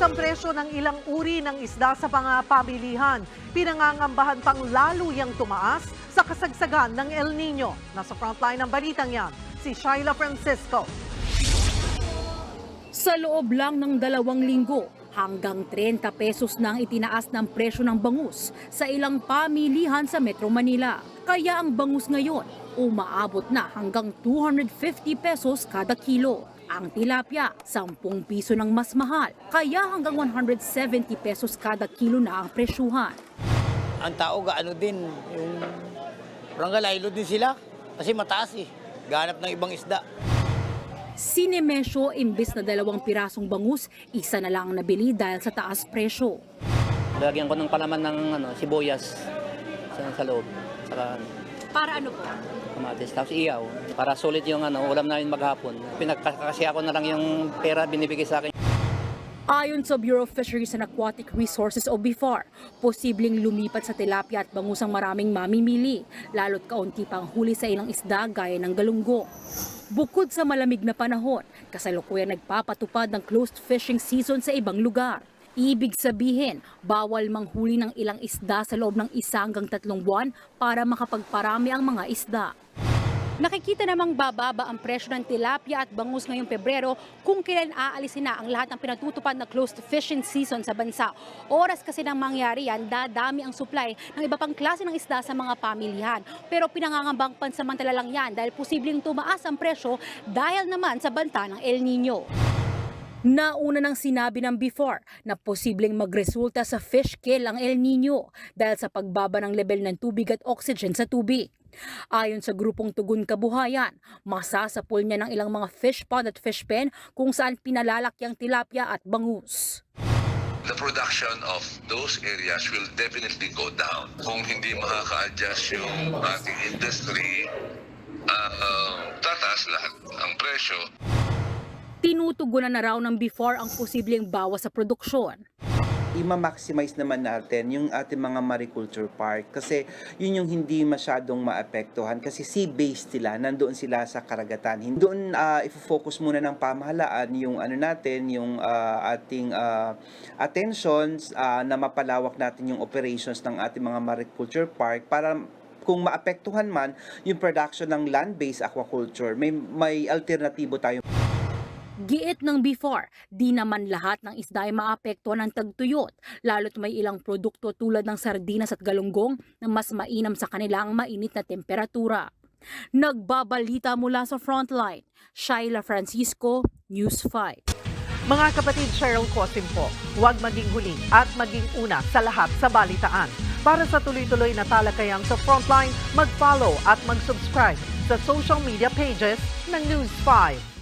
ang presyo ng ilang uri ng isda sa mga pamilihan. Pinangangambahan pang lalo yang tumaas sa kasagsagan ng El Nino. Nasa frontline ng balitang yan, si Shaila Francisco. Sa loob lang ng 2 linggo, hanggang 30 pesos na ang itinaas ng presyo ng bangus sa ilang pamilihan sa Metro Manila. Kaya ang bangus ngayon, umaabot na hanggang 250 pesos kada kilo. Ang tilapia, 10 piso ng mas mahal, kaya hanggang 170 pesos kada kilo na ang presyuhan. Ang tao gaano din, yung ranggalaylo din sila kasi mataas ganap ng ibang isda. Si Nemesio, imbis na 2 pirasong bangus, isa na lang ang nabili dahil sa taas presyo. Lagyan ko ng palaman ng sibuyas sa loob. Saka Para ano po? kamatis, tapos iyaw. Para sulit yung ulam namin maghapon. Pinagkakasi ako na lang yung pera binibigay sa akin. Ayon sa Bureau of Fisheries and Aquatic Resources o BIFAR, posibleng lumipat sa tilapia at bangus ang maraming mamimili, lalo't kaunti pang huli sa ilang isda gaya ng galunggong. Bukod sa malamig na panahon, kasalukuyan nagpapatupad ng closed fishing season sa ibang lugar. Ibig sabihin, bawal manghuli ng ilang isda sa loob ng 1 hanggang 3 buwan para makapagparami ang mga isda. Nakikita namang bababa ang presyo ng tilapia at bangus ngayong Pebrero kung kailan aalisin na ang lahat ng pinatutupad na closed fishing season sa bansa. Oras kasi nang mangyari yan, dadami ang supply ng iba pang klase ng isda sa mga pamilihan. Pero pinangangambang pansamantala lang yan dahil posibleng tumaas ang presyo dahil naman sa banta ng El Nino. Nauna nang sinabi ng BIFAR na posibleng magresulta sa fish kill ang El Nino dahil sa pagbaba ng level ng tubig at oxygen sa tubig. Ayon sa grupong Tugon Kabuhayan, masasapol niya ng ilang mga fish pond at fish pen kung saan pinalalaki ang tilapia at bangus. The production of those areas will definitely go down. Kung hindi makaka-adjust yung ating industry, tataas lahat ang presyo. Tinutugunan na raw ng BIFAR ang posibleng bawas sa produksyon. I-maximize naman natin yung ating mga mariculture park kasi yun yung hindi masyadong maapektuhan kasi sea-based sila, nandoon sila sa karagatan. Doon i-focus muna ng pamahalaan yung yung ating attentions na mapalawak natin yung operations ng ating mga mariculture park para kung maapektuhan man yung production ng land-based aquaculture, may alternatibo tayo. Giit ng BIFAR, di naman lahat ng isda ay maapektuhan ng tagtuyot, lalo't may ilang produkto tulad ng sardinas at galunggong na mas mainam sa kanila ang mainit na temperatura. Nagbabalita mula sa Frontline, Shaila Francisco, News 5. Mga kapatid, Cheryl Cosim po, huwag maging huli at maging una sa lahat sa balitaan. Para sa tuloy-tuloy na talakayang sa Frontline, mag-follow at mag-subscribe sa social media pages ng News 5.